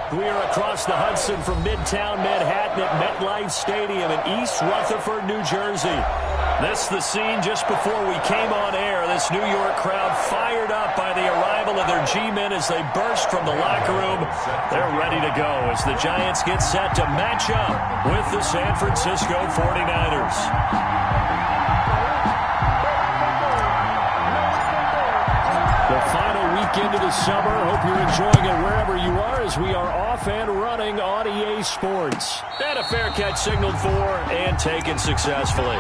We are across the Hudson from Midtown Manhattan at MetLife Stadium in East Rutherford, New Jersey. This is the scene just before we came on air. This New York crowd fired up by the arrival of their G-men as they burst from the locker room. They're ready to go as the Giants get set to match up with the San Francisco 49ers. The final weekend of the summer. Hope you're enjoying it wherever you are as we are off and running on EA Sports. And a fair catch signaled for and taken successfully.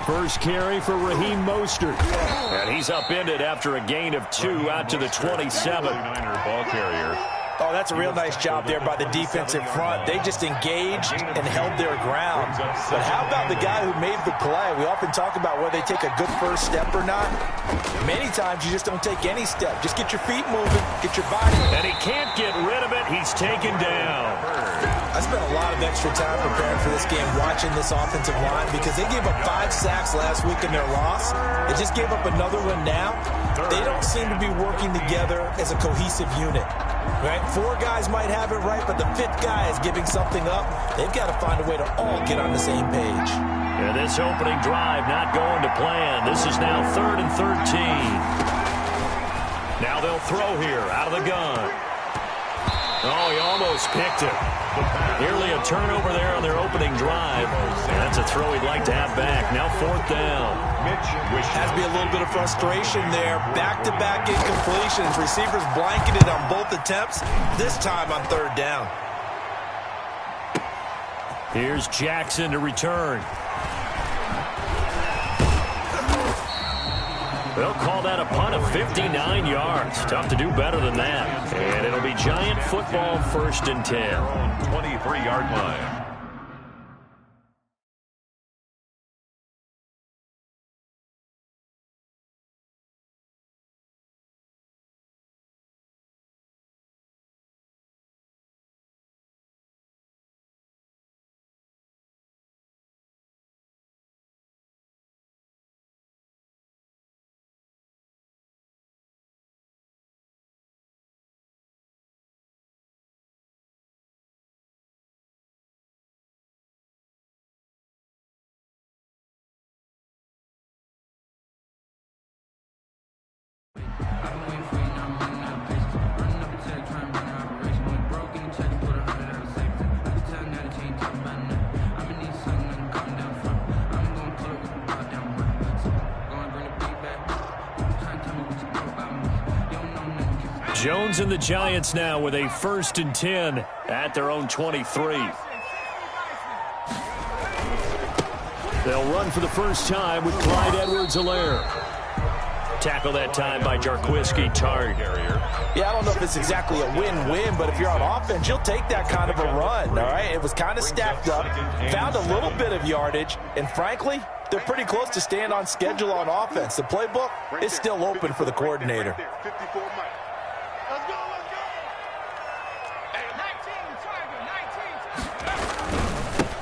First carry for Raheem Mostert. And he's upended after a gain of 2 out to the 27. Ball carrier. Oh, that's a real nice job there by the defensive front. They just engaged and held their ground. But how about the guy who made the play? We often talk about whether they take a good first step or not. Many times you just don't take any step. Just get your feet moving, get your body. And he can't get rid of it. He's taken down. I spent a lot of extra time preparing for this game, watching this offensive line, because they gave up 5 sacks last week in their loss. They just gave up another one now. They don't seem to be working together as a cohesive unit. Right? 4 guys might have it right, but the 5th guy is giving something up. They've got to find a way to all get on the same page. And this opening drive not going to plan. This is now 3rd and 13. Now they'll throw here out of the gun. Oh, he almost picked it. Nearly a turnover there on their opening drive. And that's a throw he'd like to have back. Now 4th down. Has to be a little bit of frustration there. Back-to-back incompletions. Receivers blanketed on both attempts. This time on 3rd down. Here's Jackson to return. They'll call that a punt of 59 yards. Tough to do better than that. And it'll be Giant football 1st and 10. 23-yard line. Jones and the Giants now with a 1st and 10 at their own 23. They'll run for the first time with Clyde Edwards-Helaire. Tackle that time by Jarquiski Tartt. Yeah, I don't know if it's exactly a win-win, but if you're on offense, you'll take that kind of a run, all right? It was kind of stacked up, found a little bit of yardage, and frankly, they're pretty close to staying on schedule on offense. The playbook is still open for the coordinator.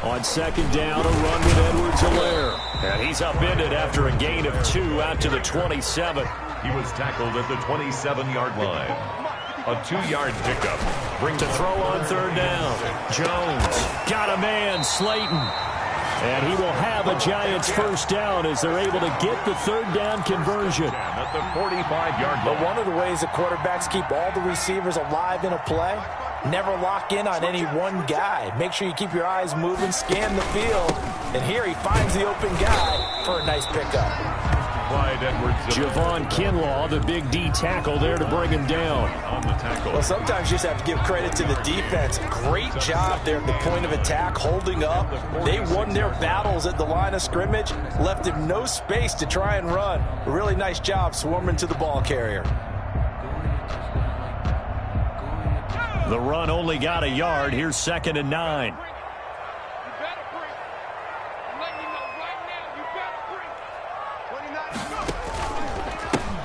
On 2nd down, a run with Edwards-Helaire. And he's upended after a gain of 2 out to the 27. He was tackled at the 27-yard line. A 2-yard pickup. Bring to throw on 3rd down. Jones got a man, Slayton. And he will have a Giants 1st down as they're able to get the 3rd down conversion. At the 45-yard line. But one of the ways that quarterbacks keep all the receivers alive in a play, never lock in on any one guy. Make sure you keep your eyes moving, scan the field. And here he finds the open guy for a nice pickup. Clyde Edwards. Javon Kinlaw, the big D tackle there to bring him down. On the tackle. Well, sometimes you just have to give credit to the defense. Great job there at the point of attack, holding up. They won their battles at the line of scrimmage, left him no space to try and run. A really nice job swarming to the ball carrier. The run only got a yard. Here's 2nd and 9.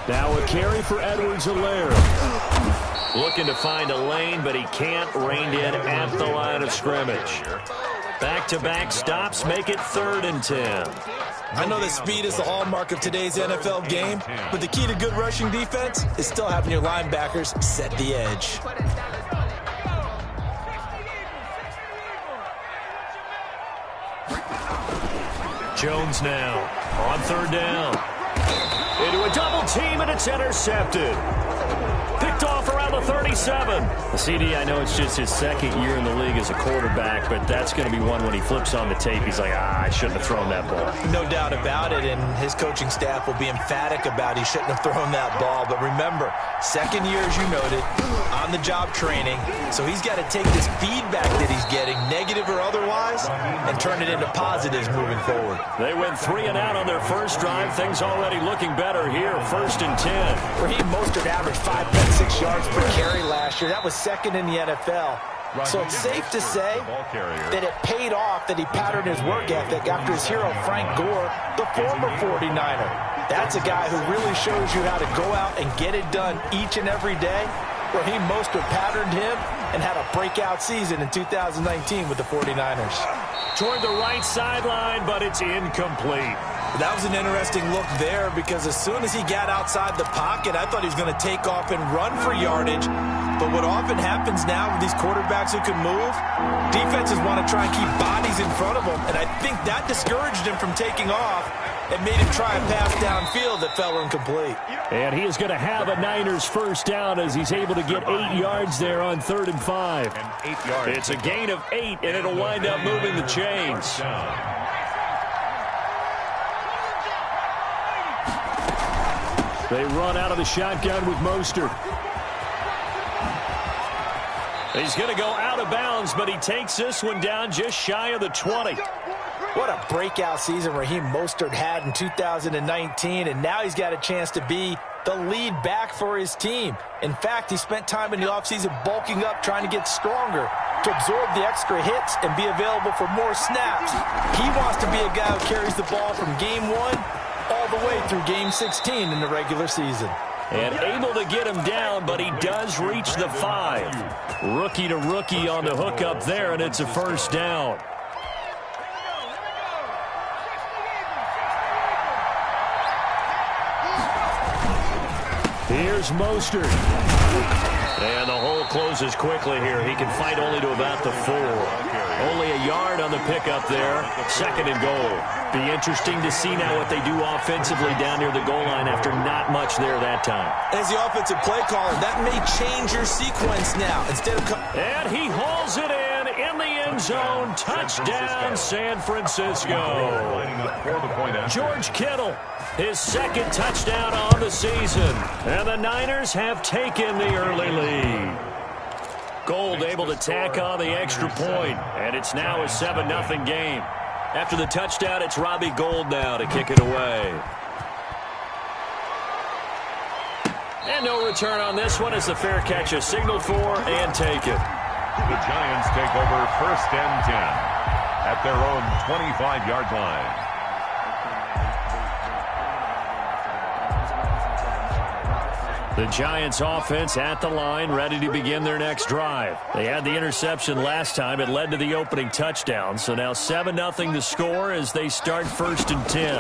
Now a carry for Edwards-Helaire. Looking to find a lane, but he can't. Reined in at the line of scrimmage. Back-to-back stops make it 3rd and 10. I know that speed is the hallmark of today's NFL game, but the key to good rushing defense is still having your linebackers set the edge. Jones now on 3rd down. Into a double team, and it's intercepted. Picked off around the 37. The CD, I know it's just his 2nd year in the league as a quarterback, but that's going to be one when he flips on the tape. He's like, I shouldn't have thrown that ball. No doubt about it, and his coaching staff will be emphatic about he shouldn't have thrown that ball. But remember, 2nd year, as you noted, on-the-job training, so he's got to take this feedback that he's getting, negative or otherwise, and turn it into positives moving forward. They went 3 and out on their first drive. Things already looking better here. 1st and 10. Raheem Mostert averaged 5.6 yards per carry last year. That was 2nd in the NFL. So it's safe to say that it paid off that he patterned his work ethic after his hero Frank Gore, the former 49er. That's a guy who really shows you how to go out and get it done each and every day. Raheem Mostert patterned him and had a breakout season in 2019 with the 49ers. Toward the right sideline, but it's incomplete. That was an interesting look there because as soon as he got outside the pocket, I thought he was going to take off and run for yardage. But what often happens now with these quarterbacks who can move, defenses want to try and keep bodies in front of them, and I think that discouraged him from taking off and made him try a pass downfield that fell incomplete. And he is going to have a Niners first down as he's able to get 8 yards there on 3rd and 5. And 8 yards. It's a gain of 8, and it'll wind up moving the chains. They run out of the shotgun with Mostert. He's going to go out of bounds, but he takes this one down just shy of the 20. What a breakout season Raheem Mostert had in 2019, and now he's got a chance to be the lead back for his team. In fact, he spent time in the offseason bulking up, trying to get stronger to absorb the extra hits and be available for more snaps. He wants to be a guy who carries the ball from game 1 all the way through game 16 in the regular season. And able to get him down, but he does reach the 5. Rookie to rookie on the hook up there, and it's a first down. Here's Mostert. And the hole closes quickly here. He can fight only to about the 4. Only a yard on the pickup there. 2nd and goal. Be interesting to see now what they do offensively down near the goal line after not much there that time. As the offensive play caller, that may change your sequence now. Instead of and he hauls it in the end zone. Touchdown, San Francisco. George Kittle, his 2nd touchdown on the season. And the Niners have taken the early lead. Gold able to tack on the extra point, and it's now a 7-0 game. After the touchdown, it's Robbie Gould now to kick it away. And no return on this one as the fair catch is signaled for and taken. The Giants take over 1st and 10 at their own 25-yard line. The Giants offense at the line, ready to begin their next drive. They had the interception last time. It led to the opening touchdown. So now 7-0 the score as they start 1st and 10.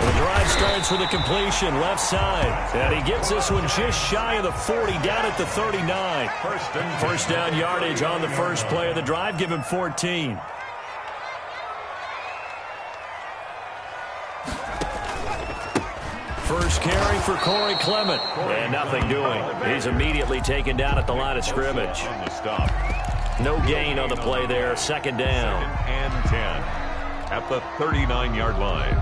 The drive starts with a completion left side. And he gets this one just shy of the 40, down at the 39. First down yardage on the first play of the drive. Give him 14. First carry for Corey Clement. And nothing doing. He's immediately taken down at the line of scrimmage. No gain on the play there. 2nd down. 2nd and 10 at the 39-yard line.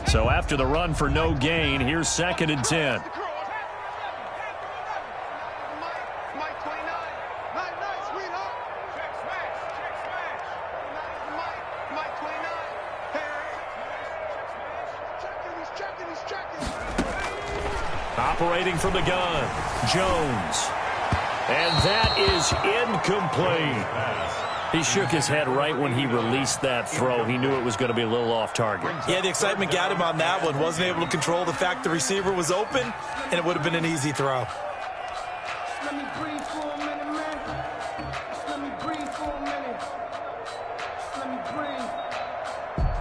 So after the run for no gain, here's 2nd and 10. Operating from the gun, Jones. And that is incomplete. He shook his head right when he released that throw. He knew it was going to be a little off target. Yeah, the excitement got him on that one. Wasn't able to control the fact the receiver was open, and it would have been an easy throw. Let me breathe for a minute, man. Let me breathe for a minute. Let me breathe.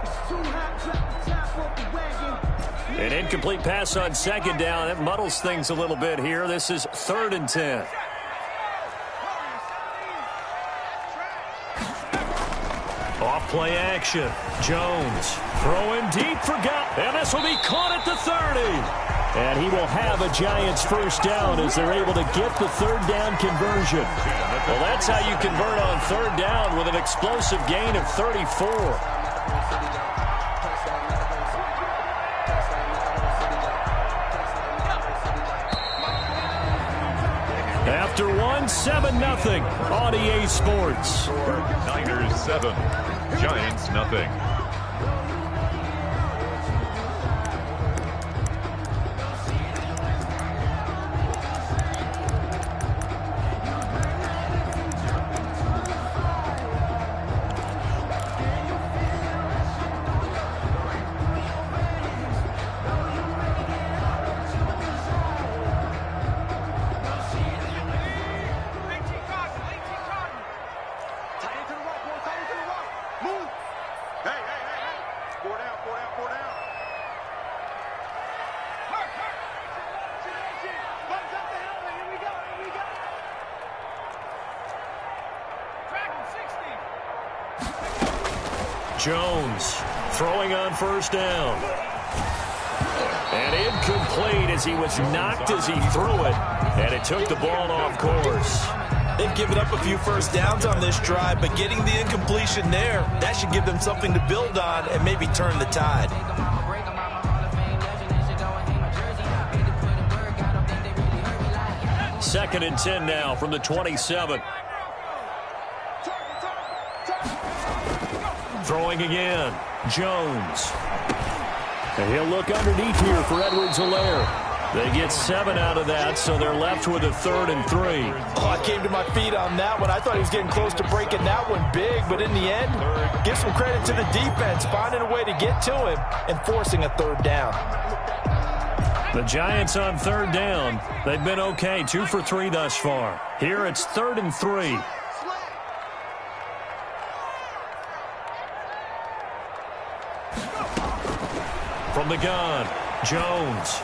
It's too hot, drop the top off the wagon. An incomplete pass on second down. That muddles things a little bit here. This is 3rd and 10. Off play action. Jones throwing deep for Gott. And this will be caught at the 30. And he will have a Giants first down as they're able to get the 3rd down conversion. Well, that's how you convert on 3rd down with an explosive gain of 34. After one, 7-0 on EA Sports. Niners 7, Giants nothing. Jones throwing on first down. And incomplete as he was knocked as he threw it. And it took the ball off course. They've given up a few first downs on this drive, but getting the incompletion there, that should give them something to build on and maybe turn the tide. Second and 10 now from the 27. Throwing again, Jones. And he'll look underneath here for Edwards-Helaire. They get 7 out of that, so they're left with a 3rd and 3. Oh, I came to my feet on that one. I thought he was getting close to breaking that one big, but in the end, give some credit to the defense, finding a way to get to him and forcing a 3rd down. The Giants on 3rd down. They've been okay, 2 for 3 thus far. Here it's 3rd and 3. From the gun, Jones.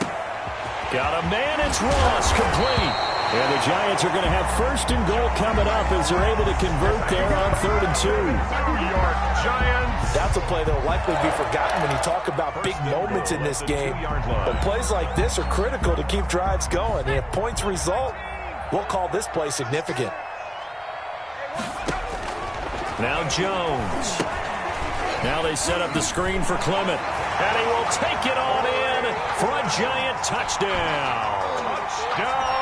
Got a man, it's Ross, complete. And the Giants are going to have 1st and goal coming up as they're able to convert there on 3rd and 2. New York Giants. That's a play that will likely be forgotten when you talk about big moments in this game. But plays like this are critical to keep drives going. And if points result, we'll call this play significant. Now Jones. Now they set up the screen for Clement. And he will take it on in for a Giant touchdown.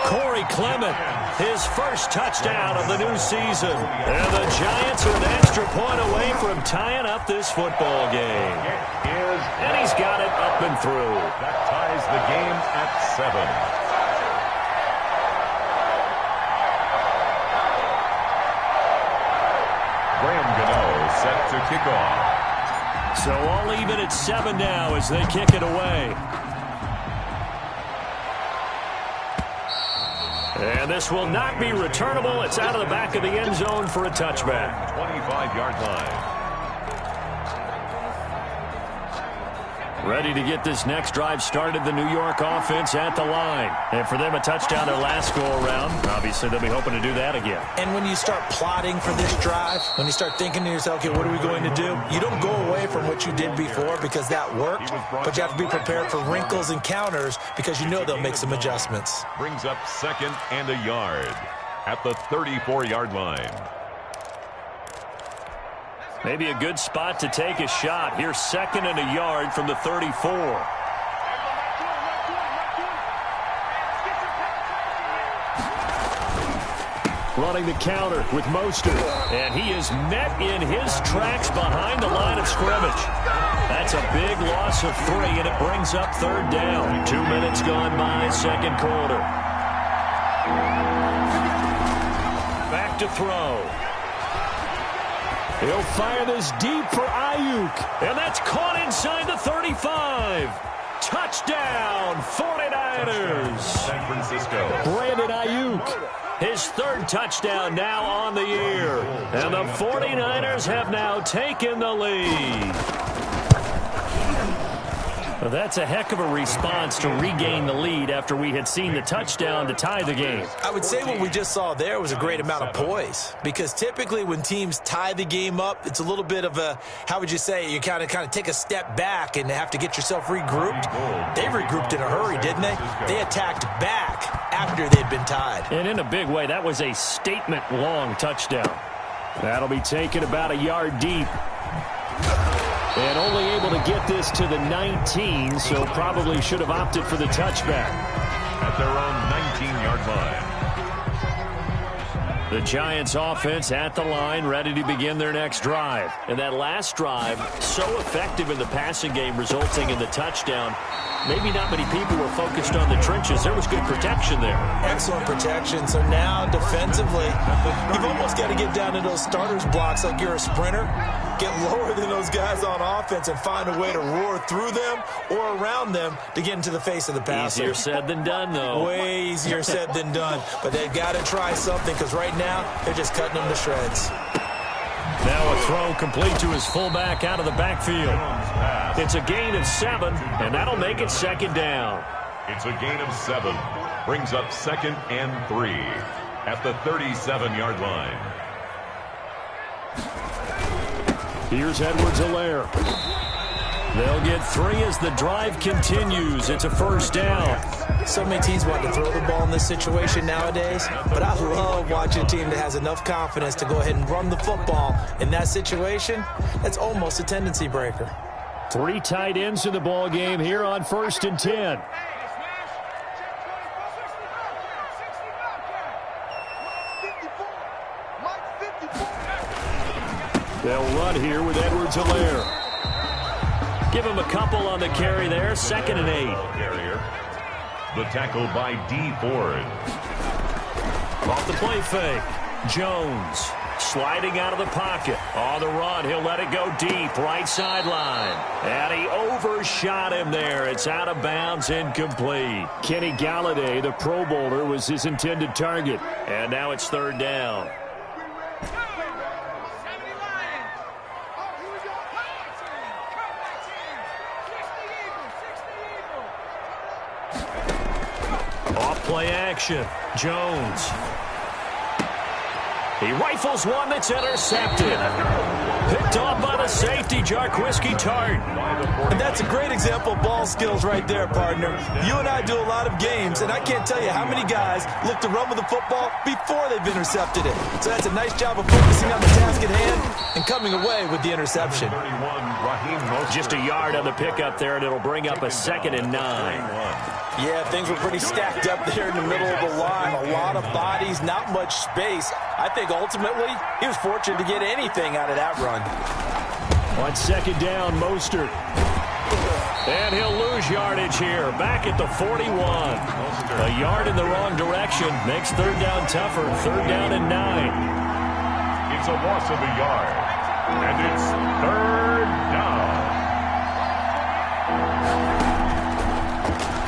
Corey Clement, his first touchdown of the new season. And the Giants are an extra point away from tying up this football game. And he's got it up and through. That ties the game at 7. Graham Gano set to kick off. So all even at 7 now as they kick it away. And this will not be returnable. It's out of the back of the end zone for a touchback. 25-yard line. Ready to get this next drive started, the New York offense at the line. And for them, a touchdown their last go-around. Obviously, they'll be hoping to do that again. And when you start plotting for this drive, when you start thinking to yourself, okay, what are we going to do? You don't go away from what you did before because that worked, but you have to be prepared for wrinkles and counters because you know they'll make some adjustments. Brings up 2nd and a yard at the 34-yard line. Maybe a good spot to take a shot. Here's 2nd and a yard from the 34. Running the counter with Mostert. And he is met in his tracks behind the line of scrimmage. That's a big loss of 3, and it brings up 3rd down. 2 minutes gone by, 2nd quarter. to throw. He'll fire this deep for Ayuk. And that's caught inside the 35. Touchdown, 49ers. San Francisco. Brandon Ayuk. His third touchdown now on the year. And the 49ers have now taken the lead. Well, that's a heck of a response to regain the lead after we had seen the touchdown to tie the game. I would say what we just saw there was a great amount of poise, because typically when teams tie the game up, it's a little bit of a, how would you say, you kind of take a step back and have to get yourself regrouped. They regrouped in a hurry, didn't they? They attacked back after they'd been tied. And in a big way, that was a statement-long touchdown. That'll be taken about a yard deep. And only able to get this to the 19, so probably should have opted for the touchback. At their own 19-yard line. The Giants offense at the line, ready to begin their next drive. And that last drive, so effective in the passing game, resulting in the touchdown. Maybe not many people were focused on the trenches. There was good protection there. Excellent protection. So now defensively, you've almost got to get down to those starters blocks like you're a sprinter. Get lower than those guys on offense and find a way to roar through them or around them to get into the face of the passer. Easier said than done, though. Way easier said than done. But they've got to try something, because right now they're just cutting them to shreds. Now a throw complete to his fullback out of the backfield. It's a gain of 7, and that'll make it second down. It's a gain of 7. Brings up 2nd and 3 at the 37-yard line. Here's Edwards-Helaire. They'll get 3 as the drive continues. It's a first down. So many teams want to throw the ball in this situation nowadays, but I love watching a team that has enough confidence to go ahead and run the football in that situation. That's almost a tendency breaker. 3 tight ends in the ball game here on 1st and 10. They'll run here with Edwards-Helaire. Give him a couple on the carry there. 2nd and 8. Carrier. The tackle by D. Ford. Off the play fake. Jones sliding out of the pocket. On the run, he'll let it go deep. Right sideline. And he overshot him there. It's out of bounds, incomplete. Kenny Galladay, the Pro Bowler, was his intended target. And now it's 3rd down. Play action. Jones. He rifles one that's intercepted. Picked off by the safety, Jarquiski Tart. And that's a great example of ball skills right there, partner. You and I do a lot of games, and I can't tell you how many guys look to run with the football before they've intercepted it. So that's a nice job of focusing on the task at hand and coming away with the interception. 31, Raheem Mostert. Just a yard on the pickup there, and it'll bring up a 2nd and 9. Yeah, things were pretty stacked up there in the middle of the line. A lot of bodies, not much space. I think ultimately he was fortunate to get anything out of that run. On 2nd down, Mostert. And he'll lose yardage here. Back at the 41. A yard in the wrong direction makes 3rd down tougher. 3rd down and 9. It's a loss of a yard. And it's 3rd down.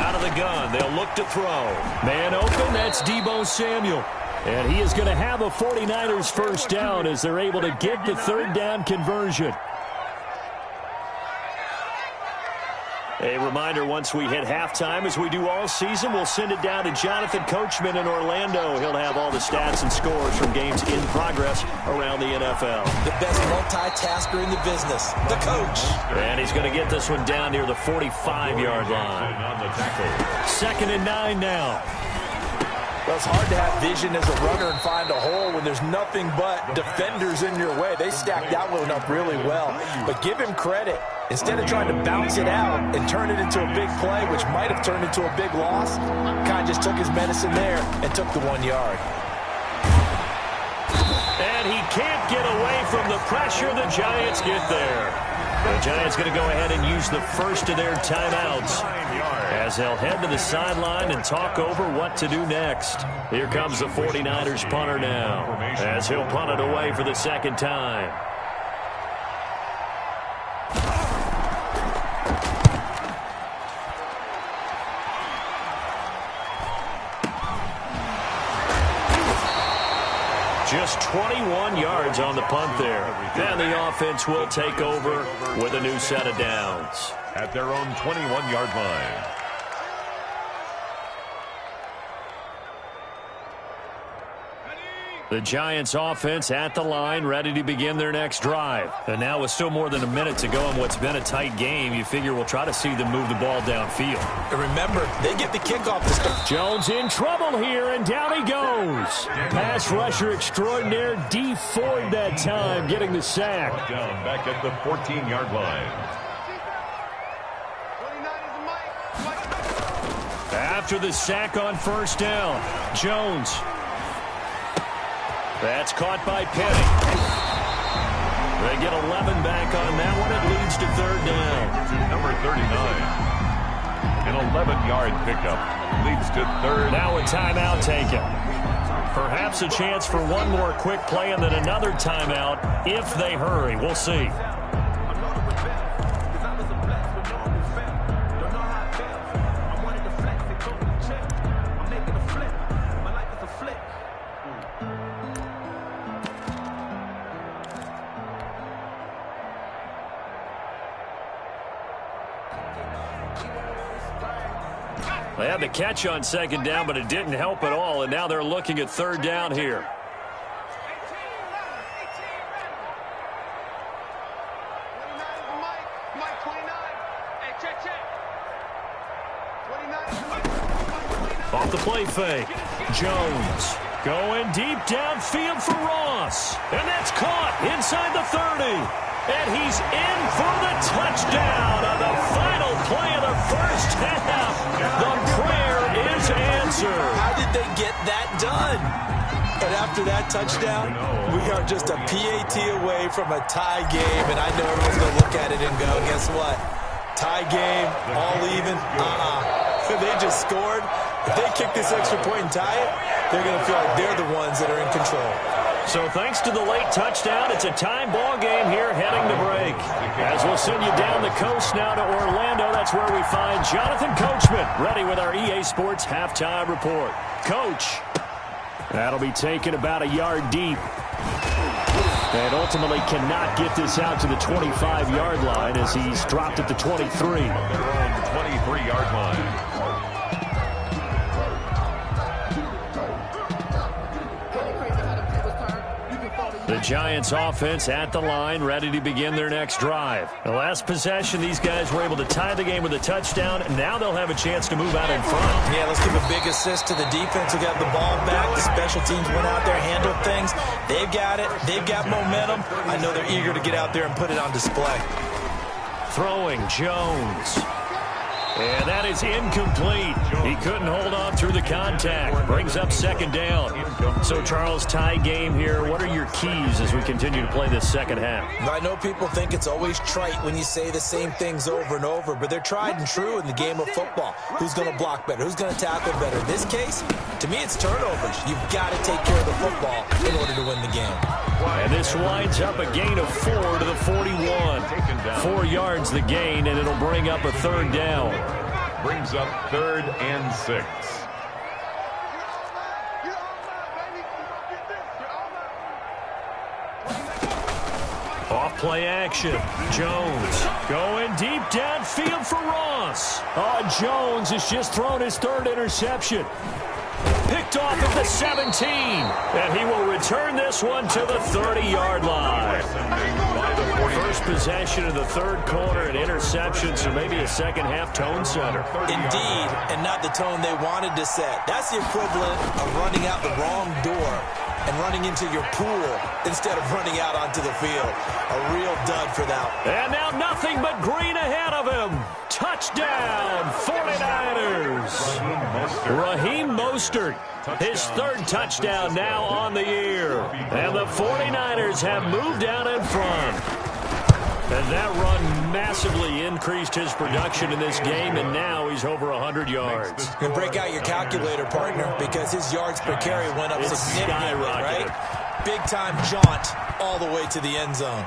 Out of the gun, they'll look to throw. Man open, that's Deebo Samuel. And he is going to have a 49ers first down as they're able to get the 3rd down conversion. A reminder, once we hit halftime, as we do all season, we'll send it down to Jonathan Coachman in Orlando. He'll have all the stats and scores from games in progress around the NFL. The best multitasker in the business, the coach. And he's going to get this one down near the 45-yard line. 2nd and 9 now. Well, it's hard to have vision as a runner and find a hole when there's nothing but defenders in your way. They stacked that one up really well. But give him credit. Instead of trying to bounce it out and turn it into a big play, which might have turned into a big loss, kind of just took his medicine there and took the 1 yard. And he can't get away from the pressure. The Giants get there. The Giants going to go ahead and use the first of their timeouts as they'll head to the sideline and talk over what to do next. Here comes the 49ers punter now as he'll punt it away for the second time. Just 21 yards on the punt there. Then the offense will take over with a new set of downs. At their own 21-yard line. The Giants offense at the line, ready to begin their next drive. And now with still more than a minute to go in what's been a tight game, you figure we'll try to see them move the ball downfield. And remember, they get the kickoff to start. Jones in trouble here, and down he goes. Pass rusher extraordinaire, D Ford that time, getting the sack. Down back at the 14-yard line. After the sack on first down, Jones. That's caught by Penny. They get 11 back on that one. It leads to third down. Number 39. An 11-yard pickup leads to third. Now a timeout taken. Perhaps a chance for one more quick play and then another timeout if they hurry. We'll see. They had the catch on second down, but it didn't help at all, and now they're looking at third down here. Off the play fake. Jones going deep downfield for Ross. And that's caught inside the 30. And he's in for the touchdown on the final play of the first half. The prayer is answered. How did they get that done? But after that touchdown, we are just a PAT away from a tie game. And I know everyone's going to look at it and go, guess what? Tie game, all even? They just scored. If they kick this extra point and tie it, they're going to feel like they're the ones that are in control. So thanks to the late touchdown, it's a tie ball game here heading to break. As we'll send you down the coast now to Orlando, that's where we find Jonathan Coachman, ready with our EA Sports halftime report. Coach, that'll be taken about a yard deep. And ultimately cannot get this out to the 25-yard line as he's dropped at the 23. Their own 23-yard line. The Giants offense at the line, ready to begin their next drive. The last possession, these guys were able to tie the game with a touchdown, and now they'll have a chance to move out in front. Yeah, let's give a big assist to the defense who got the ball back. The special teams went out there, handled things. They've got it. They've got momentum. I know they're eager to get out there and put it on display. Throwing Jones. And that is incomplete. He couldn't hold on through the contact. Brings up second down. So, Charles, tie game here. What are your keys as we continue to play this second half? I know people think it's always trite when you say the same things over and over, but they're tried and true in the game of football. Who's going to block better? Who's going to tackle better? In this case, to me, it's turnovers. You've got to take care of the football in order to win the game. And this winds up a gain of 4 to the 41. 4 yards the gain, and it'll bring up a third down. Brings up 3rd and 6. Off play action. Jones going deep downfield for Ross. Jones has just thrown his 3rd interception. Picked off at the 17. And he will return this one to the 30-yard line. First possession of the 3rd quarter, an interception, so maybe a second-half tone setter. Indeed, and not the tone they wanted to set. That's the equivalent of running out the wrong door and running into your pool instead of running out onto the field. A real dud for that. And now nothing but green ahead of him. Touchdown, 49ers. Raheem Mostert, his third touchdown now on the year. And the 49ers have moved out in front. And that run massively increased his production in this game, and now he's over 100 yards. You can break out your calculator, partner, because his yards per carry went up significantly, right? Big-time jaunt all the way to the end zone.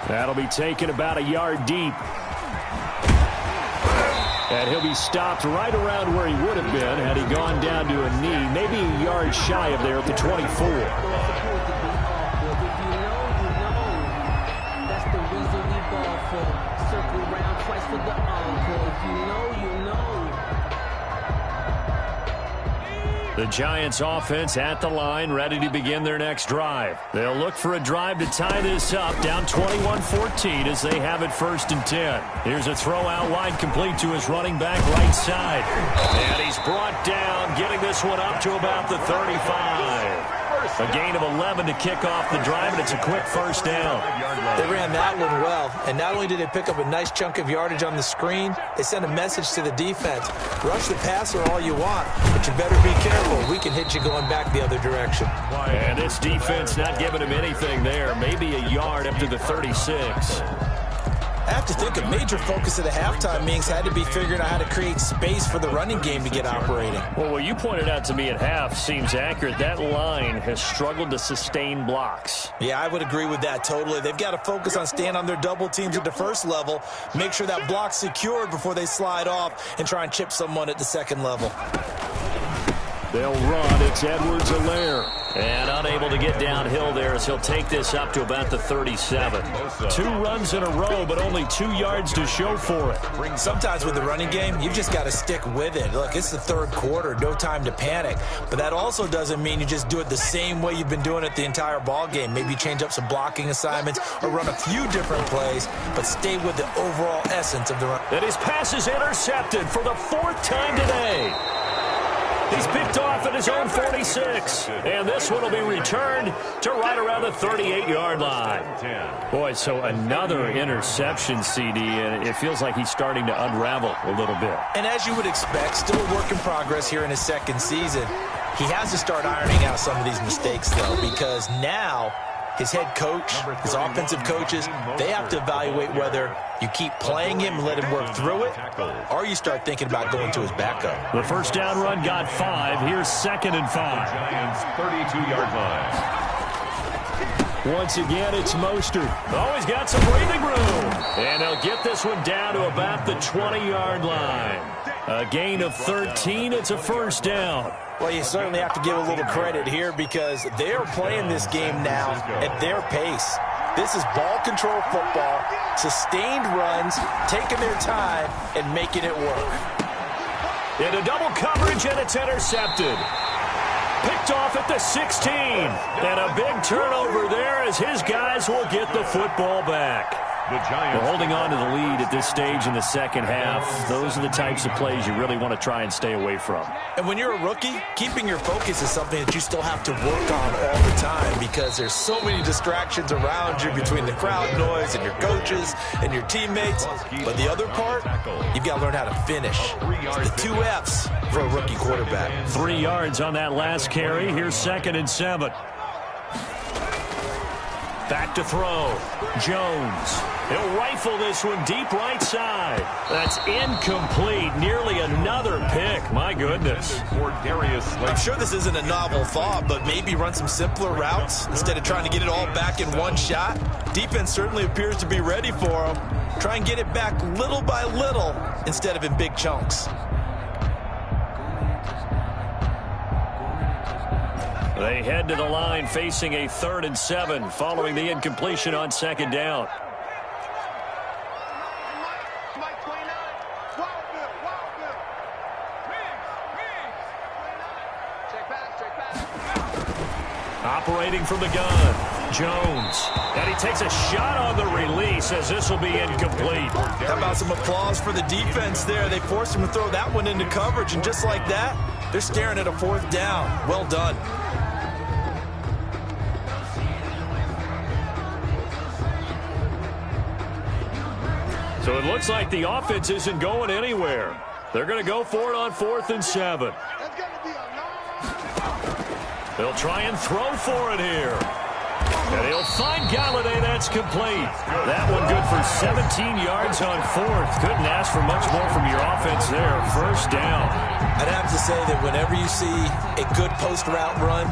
That'll be taken about a yard deep. And he'll be stopped right around where he would have been had he gone down to a knee, maybe a yard shy of there at the 24. The Giants offense at the line, ready to begin their next drive. They'll look for a drive to tie this up, down 21-14 as they have it 1st and 10. Here's a throw out wide, complete to his running back right side. And he's brought down, getting this one up to about the 35. A gain of 11 to kick off the drive, and it's a quick first down. They ran that one well, and not only did they pick up a nice chunk of yardage on the screen, they sent a message to the defense. Rush the passer all you want, but you better be careful. We can hit you going back the other direction. And this defense not giving him anything there, maybe a yard up to the 36. I have to think a major focus of the halftime meetings had to be figuring out how to create space for the running game to get operating. Well, what you pointed out to me at half seems accurate. That line has struggled to sustain blocks. Yeah, I would agree with that totally. They've got to focus on staying on their double teams at the first level, make sure that block's secured before they slide off and try and chip someone at the second level. They'll run. It's Edwards-Helaire. And unable to get downhill there as he'll take this up to about the 37. 2 runs in a row, but only 2 yards to show for it. Sometimes with the running game, you've just got to stick with it. Look, it's the third quarter, no time to panic. But that also doesn't mean you just do it the same way you've been doing it the entire ball game. Maybe change up some blocking assignments or run a few different plays, but stay with the overall essence of the run. And his pass is intercepted for the 4th time today. He's picked off at his own 46. And this one will be returned to right around the 38-yard line. Boy, so another interception, CD, and it feels like he's starting to unravel a little bit. And as you would expect, still a work in progress here in his second season. He has to start ironing out some of these mistakes, though, because now his head coach, his offensive coaches, they have to evaluate whether you keep playing him and let him work through it, or you start thinking about going to his backup. The first down run got 5. Here's 2nd and 5. Giants 32-yard line. Once again, it's Mostert. Oh, he's got some breathing room. And they'll get this one down to about the 20-yard line. A gain of 13. It's a first down. Well, you certainly have to give a little credit here because they're playing this game now at their pace. This is ball control football, sustained runs, taking their time, and making it work. Into double coverage, and it's intercepted. Picked off at the 16. And a big turnover there as his guys will get the football back. We're holding on to the lead at this stage in the second half. Those are the types of plays you really want to try and stay away from. And when you're a rookie, keeping your focus is something that you still have to work on all the time because there's so many distractions around you between the crowd noise and your coaches and your teammates. But the other part, you've got to learn how to finish. It's the 2 F's for a rookie quarterback. 3 yards on that last carry. Here's 2nd and 7. Back to throw. Jones. He'll rifle this one deep right side. That's incomplete. Nearly another pick. My goodness. I'm sure this isn't a novel thought, but maybe run some simpler routes instead of trying to get it all back in one shot. Defense certainly appears to be ready for him. Try and get it back little by little instead of in big chunks. They head to the line facing a 3rd and 7 following the incompletion on 2nd down. Operating from the gun, Jones. And he takes a shot on the release as this will be incomplete. How about some applause for the defense there? They forced him to throw that one into coverage, and just like that, They're staring at a 4th down. Well done. So it looks like the offense isn't going anywhere. They're going to go for it on 4th and 7. They'll try and throw for it here. And he'll find Galladay. That's complete. That one good for 17 yards on 4th. Couldn't ask for much more from your offense there. 1st down. I'd have to say that whenever you see a good post route run,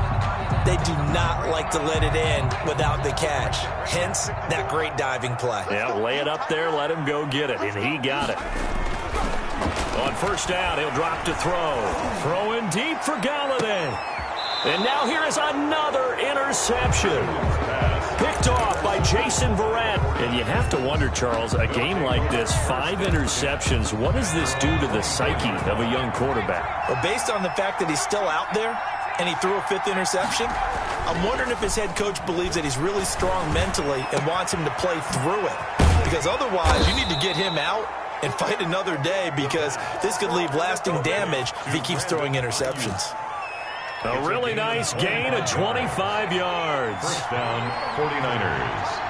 they do not like to let it end without the catch. Hence, that great diving play. Yeah, lay it up there, let him go get it, and he got it. On 1st down, he'll drop to throw. Throwing deep for Galladay. And now here is another interception. Picked off by Jason Verrett. And you have to wonder, Charles, a game like this, 5 interceptions, what does this do to the psyche of a young quarterback? Well, based on the fact that he's still out there and he threw a 5th interception, I'm wondering if his head coach believes that he's really strong mentally and wants him to play through it. Because otherwise, you need to get him out and fight another day, because this could leave lasting damage if he keeps throwing interceptions. A really nice gain of 25 yards. 1st down, 49ers.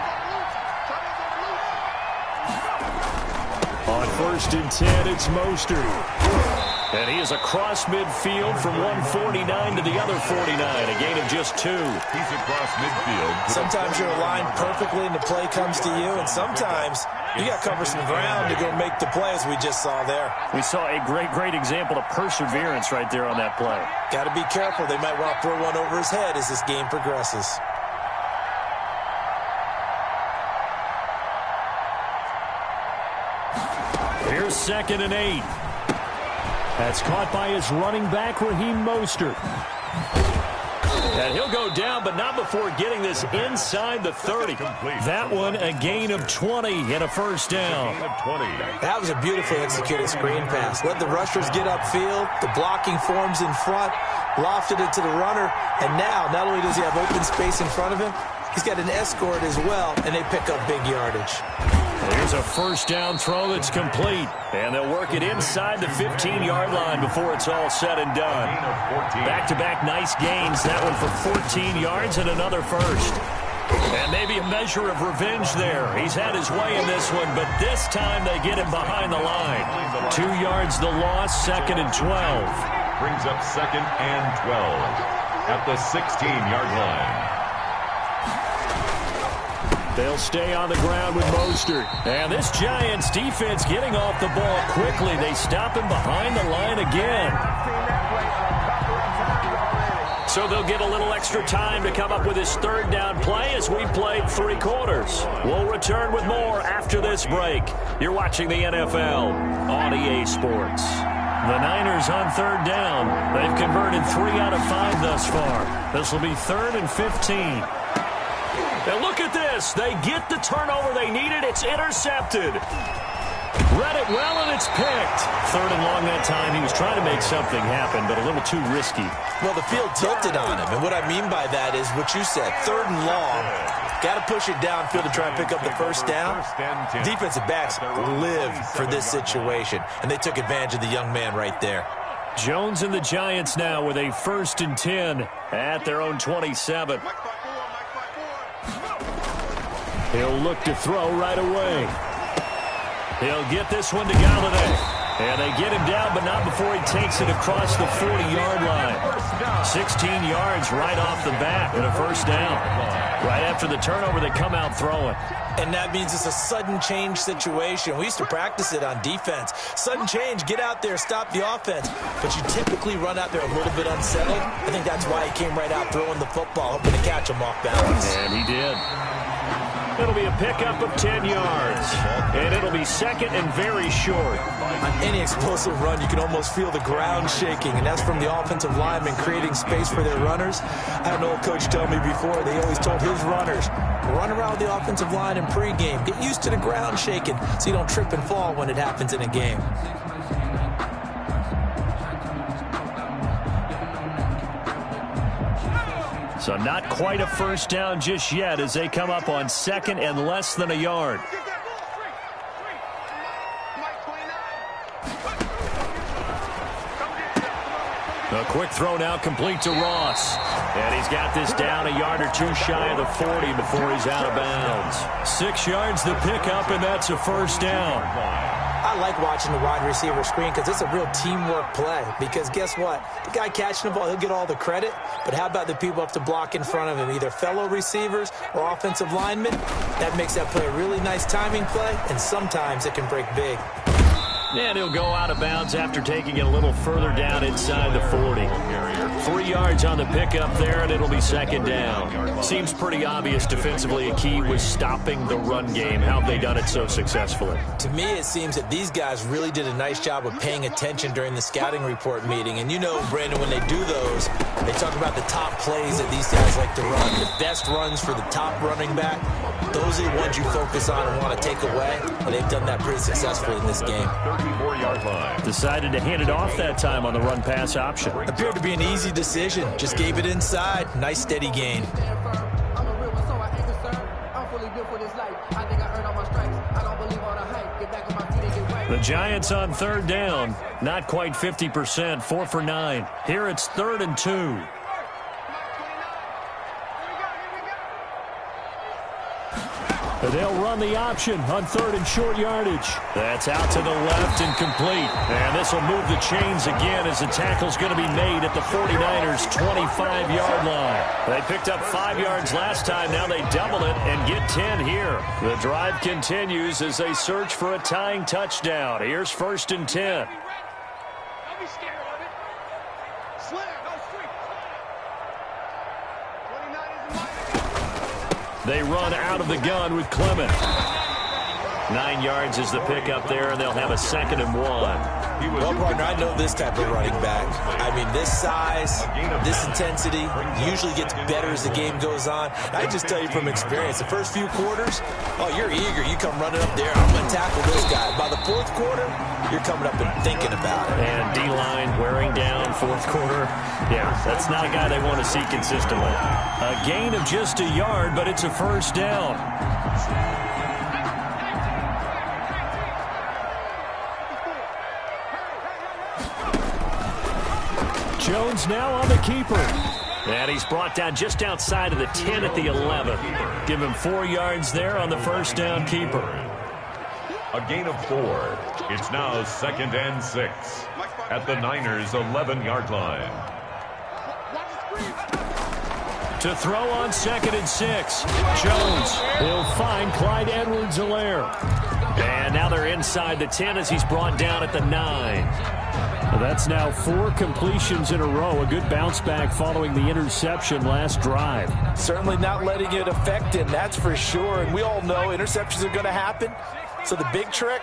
On 1st and 10, it's Mostert. And he is across midfield from 149 to the other 49, a gain of just 2. He's across midfield. Sometimes you're aligned perfectly and the play comes to you, and sometimes you got to cover some ground to go make the play, as we just saw there. We saw a great example of perseverance right there on that play. Got to be careful. They might want to throw one over his head as this game progresses. Here's 2nd and 8. That's caught by his running back, Raheem Mostert. And he'll go down, but not before getting this inside the 30. That one, a gain of 20 and a 1st down. That was a beautifully executed screen pass. Let the rushers get upfield. The blocking forms in front. Lofted it to the runner. And now, not only does he have open space in front of him, he's got an escort as well, and they pick up big yardage. Here's a 1st down throw that's complete. And they'll work it inside the 15-yard line before it's all said and done. Back-to-back nice gains. That one for 14 yards and another 1st. And maybe a measure of revenge there. He's had his way in this one, but this time they get him behind the line. 2 yards the loss, 2nd and 12. Brings up 2nd and 12 at the 16-yard line. They'll stay on the ground with Mostert. And this Giants defense getting off the ball quickly. They stop him behind the line again. So they'll get a little extra time to come up with his 3rd down play as we played 3 quarters. We'll return with more after this break. You're watching the NFL on EA Sports. The Niners on 3rd down. They've converted 3 out of 5 thus far. This will be 3rd and 15. And look at this. They get the turnover they needed. It's intercepted. Read it well, and it's picked. 3rd and long that time. He was trying to make something happen, but a little too risky. Well, the field tilted on him, and what I mean by that is what you said. 3rd and long. Got to push it downfield to try and pick up the 1st down. Defensive backs live for this situation, and they took advantage of the young man right there. Jones and the Giants now with a 1st and 10 at their own 27. He'll look to throw right away. He'll get this one to Galladay. And they get him down, but not before he takes it across the 40-yard line. 16 yards right off the bat and a 1st down. Right after the turnover, they come out throwing. And that means it's a sudden change situation. We used to practice it on defense. Sudden change, get out there, stop the offense. But you typically run out there a little bit unsettled. I think that's why he came right out throwing the football, hoping to catch him off balance. And he did. It'll be a pickup of 10 yards. And it'll be 2nd and very short. On any explosive run, you can almost feel the ground shaking, and that's from the offensive linemen creating space for their runners. I had an old coach tell me before, they always told his runners, run around the offensive line in pregame. Get used to the ground shaking so you don't trip and fall when it happens in a game. So not quite a 1st down just yet as they come up on 2nd and less than a yard. A quick throw now complete to Ross. And he's got this down a yard or two shy of the 40 before he's out of bounds. 6 yards the pickup, and that's a first down. I like watching the wide receiver screen because it's a real teamwork play. Because guess what? The guy catching the ball, he'll get all the credit. But how about the people up to block in front of him, either fellow receivers or offensive linemen? That makes that play a really nice timing play, and sometimes it can break big. And he'll go out of bounds after taking it a little further down inside the 40. 3 yards on the pickup there, and it'll be second down. Seems pretty obvious defensively a key was stopping the run game. How have they done it so successfully? To me, it seems that these guys really did a nice job of paying attention during the scouting report meeting. And you know, Brandon, when they do those, they talk about the top plays that these guys like to run. The best runs for the top running back, those are the ones you focus on and want to take away. And they've done that pretty successfully in this game. 34-yard line. Decided to hand it off that time on the run-pass option. Appeared to be an easy decision. Just gave it inside. Nice steady gain. I'm a real one, so I ain't concerned. I'm fully built for this life. I think I earned all my stripes. I don't believe all the hype. Get back on my feet and get right. The Giants on third down. Not quite 50%. 4 for 9. Here it's 3rd and 2. They'll run the option on 3rd and short yardage. That's out to the left and complete. And this will move the chains again as the tackle's going to be made at the 49ers' 25-yard line. They picked up 5 yards last time. Now they double it and get 10 here. The drive continues as they search for a tying touchdown. Here's 1st and 10. Don't be scared of it. Slam, no street. 29 is in my. They run out of the gun with Clement. 9 yards is the pickup there, and they'll have a 2nd and 1. Well, partner, I know this type of running back. I mean, this size, this intensity usually gets better as the game goes on. I just tell you from experience, the first few quarters, oh, you're eager. You come running up there, I'm going to tackle this guy. By the 4th quarter, you're coming up and thinking about it. And D-line wearing down 4th quarter. Yeah, that's not a guy they want to see consistently. A gain of just a yard, but it's a first down. Jones now on the keeper. And he's brought down just outside of the 10 at the 11. Give him 4 yards there on the first down keeper. A gain of 4. It's now 2nd and 6 at the Niners' 11-yard line. To throw on 2nd and 6. Jones. He'll find Clyde Edwards-Helaire. And now they're inside the 10 as he's brought down at the 9. Well, that's now 4 completions in a row. A good bounce back following the interception last drive. Certainly not letting it affect him, that's for sure. And we all know interceptions are going to happen. So the big trick,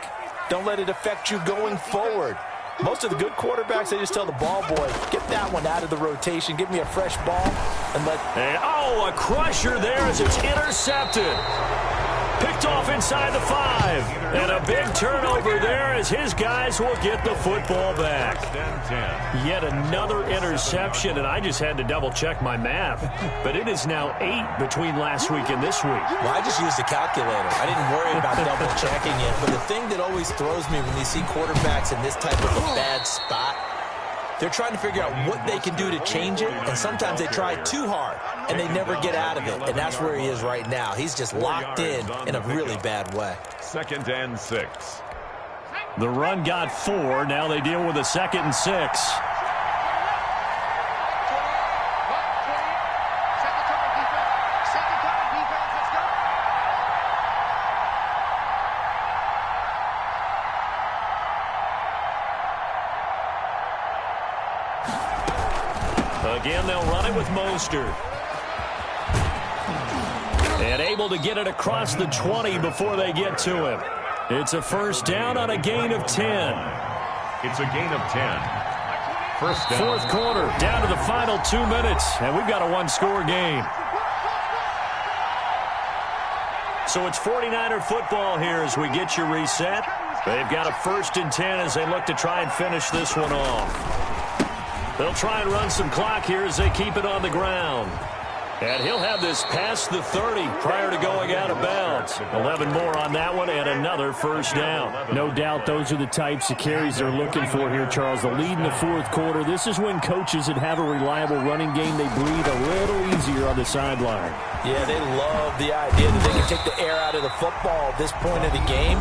don't let it affect you going forward. Most of the good quarterbacks, they just tell the ball boy, get that one out of the rotation, give me a fresh ball, and let... And, oh, a crusher there as it's intercepted. Picked off inside the 5. And a big turnover there as his guys will get the football back. Yet another interception, and I just had to double-check my math. But it is now 8 between last week and this week. Well, I just used a calculator. I didn't worry about double-checking it. But the thing that always throws me when you see quarterbacks in this type of a bad spot, they're trying to figure out what they can do to change it, and sometimes they try too hard, and they never get out of it, and that's where he is right now. He's just locked in a really bad way. 2nd and 6. The run got 4. Now they deal with a 2nd and 6. Again, they'll run it with Mostert. And able to get it across the 20 before they get to him. It's a first down on a gain of 10. It's a gain of 10. First down. 4th quarter, down to the final 2 minutes, and we've got a 1-score game. So it's 49er football here as we get you reset. They've got a 1st and 10 as they look to try and finish this one off. They'll try and run some clock here as they keep it on the ground. And he'll have this past the 30 prior to going out of bounds. yards. 11 more on that one and another first down. No doubt those are the types of carries they're looking for here, Charles. The lead in the fourth quarter. This is when coaches that have a reliable running game, they breathe a little easier on the sideline. Yeah, they love the idea that they can take the air out of the football at this point of the game.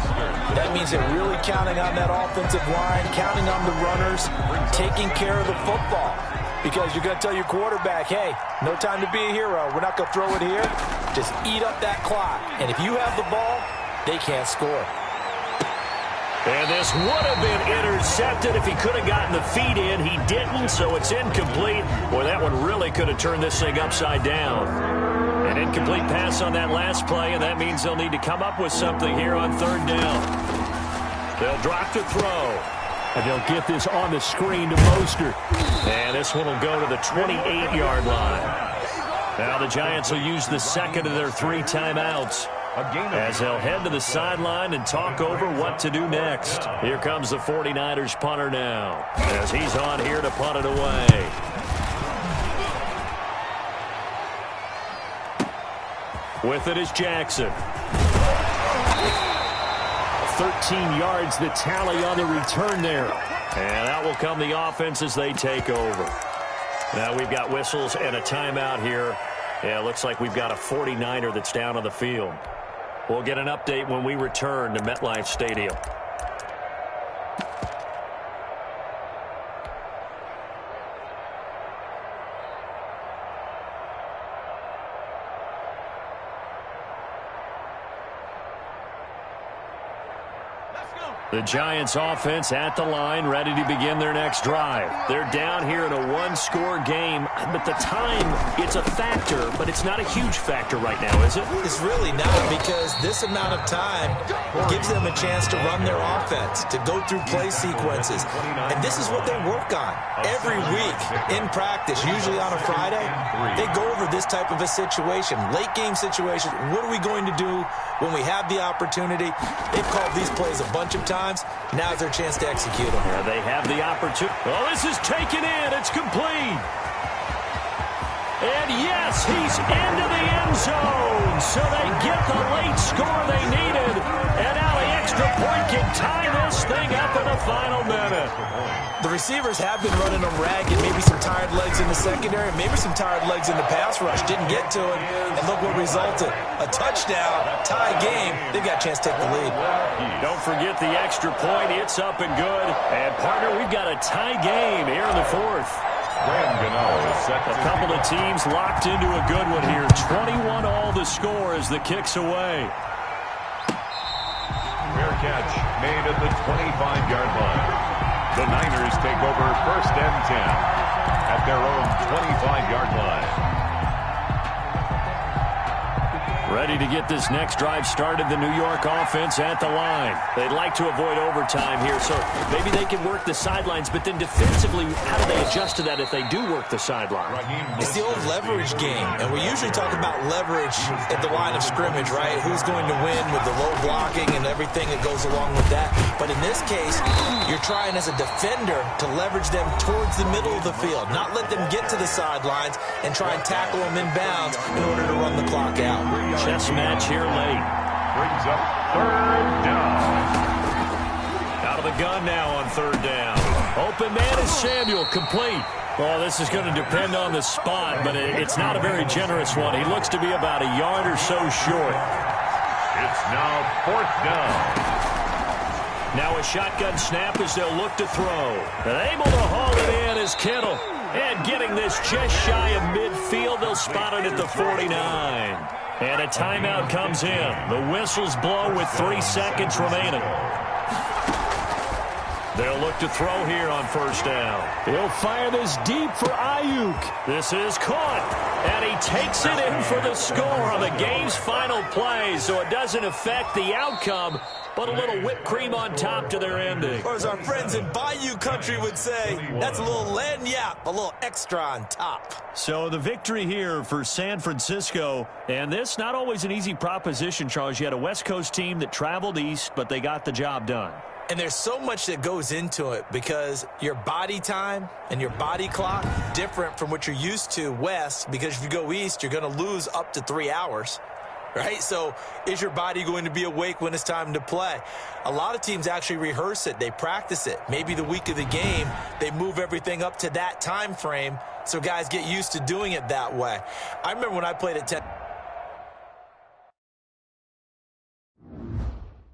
That means they're really counting on that offensive line, counting on the runners, taking care of the football. Because you're going to tell your quarterback, hey, no time to be a hero. We're not going to throw it here. Just eat up that clock. And if you have the ball, they can't score. And this would have been intercepted if he could have gotten the feet in. He didn't, so it's incomplete. Boy, that one really could have turned this thing upside down. An incomplete pass on that last play, and that means they'll need to come up with something here on third down. They'll drop to throw. And they'll get this on the screen to Mostert. And this one will go to the 28-yard line. Now the Giants will use the second of their 3 timeouts as they'll head to the sideline and talk over what to do next. Here comes the 49ers punter now as he's on here to punt it away. With it is Jackson. 13 yards, the tally on the return there. And out will come the offense as they take over. Now we've got whistles and a timeout here. Yeah, it looks like we've got a 49er that's down on the field. We'll get an update when we return to MetLife Stadium. The Giants offense at the line, ready to begin their next drive. They're down here in a 1-score game, but the time, it's a factor, but it's not a huge factor right now, is it? It's really not, because this amount of time gives them a chance to run their offense, to go through play sequences. And this is what they work on every week in practice, usually on a Friday. They go over this type of a situation, late game situation. What are we going to do when we have the opportunity? They've called these plays a bunch of times. Now's their chance to execute them. Yeah, they have the opportunity. Oh, this is taken in. It's complete. And yes, he's into the end zone. So they get the late score they needed. And now the extra point can tie this thing up in the final minute. The receivers have been running them ragged. Maybe some tired legs in the secondary, maybe some tired legs in the pass rush. Didn't get to it, and look what resulted. A touchdown, tie game. They've got a chance to take the lead. Don't forget the extra point. It's up and good. And, partner, we've got a tie game here in the fourth. A couple of teams locked into a good one here. 21 all the score as the kick's away. Fair catch made at the 25-yard line. The Niners take over 1st and 10 at their own 25-yard line. Ready to get this next drive started, the New York offense at the line. They'd like to avoid overtime here, so maybe they can work the sidelines, but then defensively, how do they adjust to that if they do work the sideline? It's the old leverage game, and we usually talk about leverage at the line of scrimmage, right? Who's going to win with the low blocking and everything that goes along with that. But in this case, you're trying as a defender to leverage them towards the middle of the field, not let them get to the sidelines and try and tackle them inbounds in order to run the clock out. Chess match here late. Brings up 3rd down. Out of the gun now on 3rd down. Open man is Samuel, complete. Well, this is going to depend on the spot, but it's not a very generous one. He looks to be about a yard or so short. It's now 4th down. Now a shotgun snap as they'll look to throw. And able to haul it in is Kittle. And getting this just shy of midfield, they'll spot it at the 49. And a timeout comes in. The whistles blow with 3 seconds remaining. They'll look to throw here on 1st down. They'll fire this deep for Ayuk. This is caught. And he takes it in for the score on the game's final play. So it doesn't affect the outcome, but a little whipped cream on top to their ending. Or as our friends in Bayou country would say, that's a little lagniappe, a little extra on top. So the victory here for San Francisco, and this not always an easy proposition, Charles. You had a West Coast team that traveled east, but they got the job done. And there's so much that goes into it because your body time and your body clock different from what you're used to west, because if you go east, you're going to lose up to 3 hours. right? So is your body going to be awake when it's time to play? A lot of teams actually rehearse it. They practice it. Maybe the week of the game, they move everything up to that time frame so guys get used to doing it that way. I remember when I played at 10.